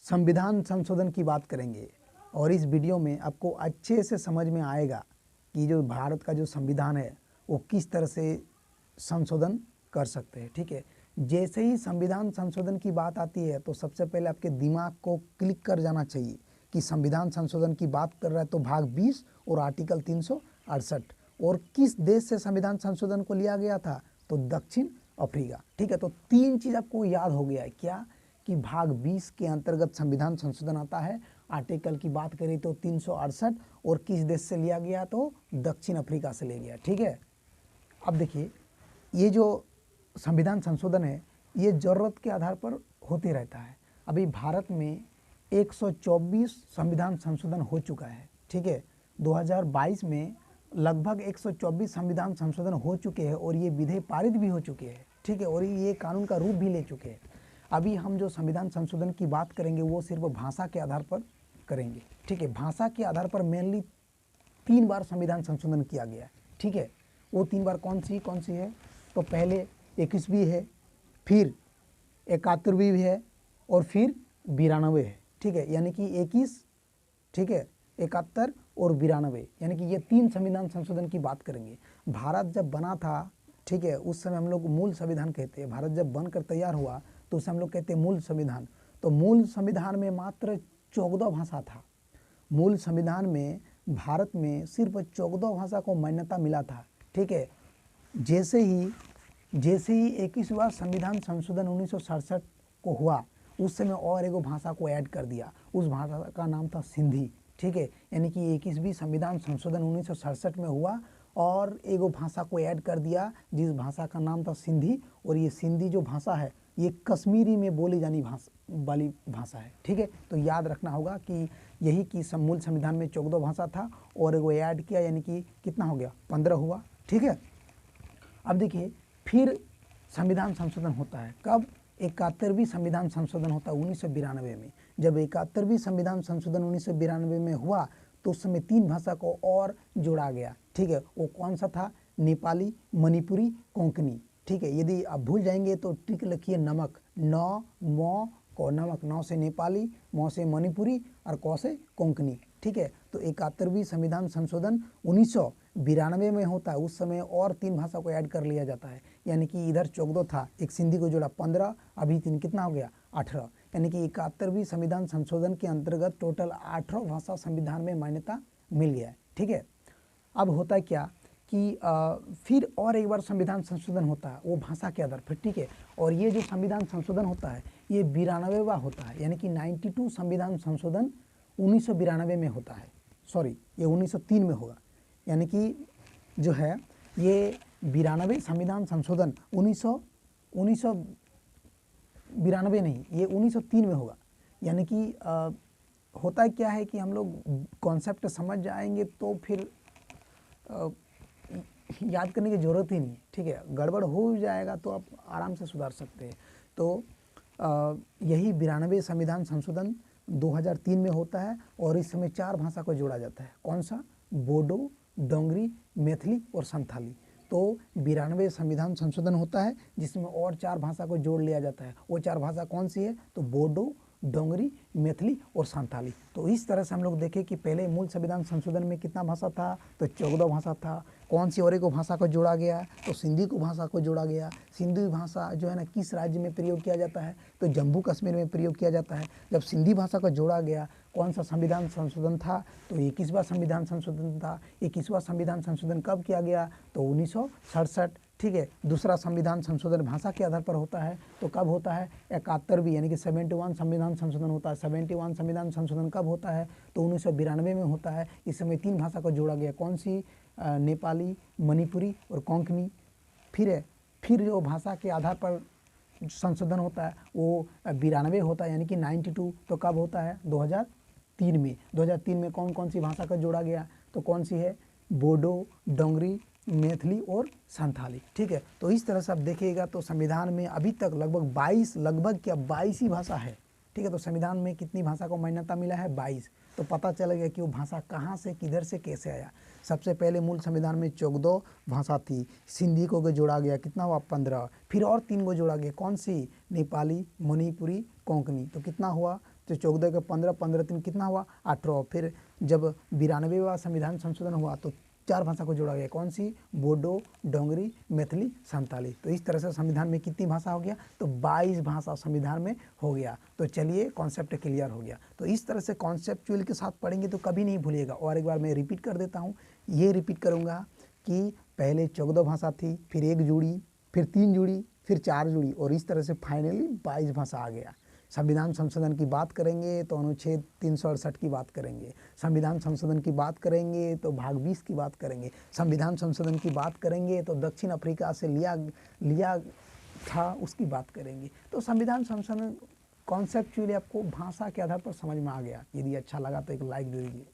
संविधान संशोधन की बात करेंगे और इस वीडियो में आपको अच्छे से समझ में आएगा कि जो भारत का जो संविधान है वो किस तरह से संशोधन कर सकते हैं। ठीक है, जैसे ही संविधान संशोधन की बात आती है तो सबसे पहले आपके दिमाग को क्लिक कर जाना चाहिए कि संविधान संशोधन की बात कर रहा है तो भाग 20 और आर्टिकल 368 और किस देश से संविधान संशोधन को लिया गया था तो दक्षिण अफ्रीका। ठीक है, तो तीन चीज़ आपको याद हो गया है क्या कि भाग 20 के अंतर्गत संविधान संशोधन आता है, आर्टिकल की बात करें तो 368 और किस देश से लिया गया तो दक्षिण अफ्रीका से लिया गया। ठीक है, अब देखिए ये जो संविधान संशोधन है ये ज़रूरत के आधार पर होते रहता है। अभी भारत में 124 संविधान संशोधन हो चुका है। ठीक है, 2022 में लगभग 124 संविधान संशोधन हो चुके हैं और ये विधेयक पारित भी हो चुके हैं। ठीक है, और ये कानून का रूप भी ले चुके हैं। अभी हम जो संविधान संशोधन की बात करेंगे वो सिर्फ भाषा के आधार पर करेंगे। ठीक है, भाषा के आधार पर मेनली 3 बार संविधान संशोधन किया गया है। ठीक है, वो 3 बार कौन सी है तो पहले 21वीं है, फिर 71वीं भी है और फिर 92 है। ठीक है, यानी कि 21, ठीक है, 71 और 92, यानी कि ये 3 संविधान संशोधन की बात करेंगे। भारत जब बना था, ठीक है, उस समय हम लोग मूल संविधान कहते हैं। भारत जब बनकर तैयार हुआ तो उसे हम लोग कहते हैं मूल संविधान। तो मूल संविधान में मात्र 14 भाषा था। मूल संविधान में भारत में सिर्फ 14 भाषा को मान्यता मिला था। ठीक है, जैसे ही 21वां संविधान संशोधन 1967 को हुआ उस समय और एगो भाषा को ऐड कर दिया। उस भाषा का नाम था सिंधी। ठीक है, यानी कि 21वीं संविधान संशोधन 1967 में हुआ और एगो भाषा को ऐड कर दिया जिस भाषा का नाम था सिंधी। और ये सिंधी जो भाषा है ये कश्मीरी में बोली जानी वाली भाषा है। ठीक है, तो याद रखना होगा कि यही कि मूल संविधान में 14 भाषा था और एगो ऐड किया, यानी कि कितना हो गया 15 हुआ। ठीक है, अब देखिए फिर संविधान संशोधन होता है कब? 71वीं संविधान संशोधन होता है 1992 में। जब 71वीं संविधान संशोधन 1992 में हुआ तो उस समय 3 भाषा को और जोड़ा गया। ठीक है, वो कौन सा था? नेपाली, मणिपुरी, कोंकणी। ठीक है, यदि आप भूल जाएंगे तो टिक लिखिए नमक, नौ मौ को नमक, नौ से नेपाली, मौ से मणिपुरी और कौ से कोंकणी। ठीक है, तो 71वीं संविधान संशोधन 1992 में होता है। उस समय और 3 भाषा को ऐड कर लिया जाता है, यानी कि इधर 14 था, एक सिंधी को जोड़ा 15, अभी 3 कितना हो गया 18, यानी कि 71वीं संविधान संशोधन के अंतर्गत टोटल 18 भाषा संविधान में मान्यता मिल गया है। ठीक है, अब होता है क्या कि फिर और एक बार संविधान संशोधन होता है वो भाषा के आधार पर। ठीक है, और ये जो संविधान संशोधन होता है ये 92वां होता है, यानी कि 92 संविधान संशोधन 1992 में होता है। सॉरी, ये 1903 में होगा, यानी कि जो है ये 92 संविधान संशोधन 1992 नहीं, ये 1903 में होगा। यानी कि होता क्या है कि हम लोग कॉन्सेप्ट समझ जाएंगे तो फिर याद करने की ज़रूरत ही नहीं। ठीक है, गड़बड़ हो जाएगा तो आप आराम से सुधार सकते हैं। तो यही 92 संविधान संशोधन 2003 में होता है और इस समय 4 भाषा को जोड़ा जाता है। कौन सा? बोडो, डोंगरी, मैथिली और संथाली। तो 92 संविधान संशोधन होता है जिसमें और 4 भाषा को जोड़ लिया जाता है। वो 4 भाषा कौन सी है? तो बोडो, डोंगरी, मैथिली और संथाली। तो इस तरह से हम लोग देखें कि पहले मूल संविधान संशोधन में कितना भाषा था तो 14 भाषा था। कौन सी और एक भाषा को जोड़ा गया तो सिंधी को भाषा को जोड़ा गया। सिंधी भाषा जो है ना किस राज्य में प्रयोग किया जाता है तो जम्मू कश्मीर में प्रयोग किया जाता है। जब सिंधी भाषा को जोड़ा गया कौन सा संविधान संशोधन था तो 21वां संविधान संशोधन था। 21वां संविधान संशोधन कब किया गया तो 1967। ठीक है, दूसरा संविधान संशोधन भाषा के आधार पर होता है तो कब होता है? 71वीं, यानी कि 71 संविधान संशोधन होता है। 71 संविधान संशोधन कब होता है तो 1992 में होता है। इस समय 3 भाषा को जोड़ा गया। कौन सी? नेपाली, मणिपुरी और कोंकणी। फिर जो भाषा के आधार पर संशोधन होता है वो 92 होता है, यानी कि 92। तो कब होता है? 2003 में। 2003 में कौन सी भाषा को जोड़ा गया तो कौन सी है? बोडो, डोंगरी, मैथिली और संथाली। ठीक है, तो इस तरह से आप देखिएगा तो संविधान में अभी तक लगभग 22 ही भाषा है। ठीक है, तो संविधान में कितनी भाषा को मान्यता मिला है? 22। तो पता चल गया कि वो भाषा कहाँ से, किधर से, कैसे आया। सबसे पहले मूल संविधान में 14 भाषा थी, सिंधी को जोड़ा गया, कितना हुआ 15, फिर और 3 को जोड़ा गया। कौन सी? नेपाली, मणिपुरी, कोंकणी। तो कितना हुआ तो 14 के 15, 15 3 कितना हुआ 18। फिर जब 92वां संविधान संशोधन हुआ तो 4 भाषा को जोड़ा गया, कौन सी, बोडो, डोंगरी, मैथिली, संताली। तो इस तरह से संविधान में कितनी भाषा हो गया, तो 22 भाषा संविधान में हो गया। तो चलिए कॉन्सेप्ट क्लियर हो गया। तो इस तरह से कॉन्सेप्चुअल के साथ पढ़ेंगे तो कभी नहीं भूलिएगा। और एक बार मैं रिपीट कर देता हूँ, ये रिपीट करूँगा कि पहले 14 भाषा थी, फिर 1 जुड़ी, फिर 3 जुड़ी, फिर 4 जुड़ी, और इस तरह से फाइनली 22 भाषा आ गया। संविधान संशोधन की बात करेंगे तो अनुच्छेद 368 की बात करेंगे, संविधान संशोधन की बात करेंगे तो भाग 20 की बात करेंगे, संविधान संशोधन की बात करेंगे तो दक्षिण अफ्रीका से लिया था उसकी बात करेंगे। तो संविधान संशोधन कॉन्सेप्चुअली आपको भाषा के आधार पर समझ में आ गया। यदि अच्छा लगा तो एक लाइक दे दीजिए।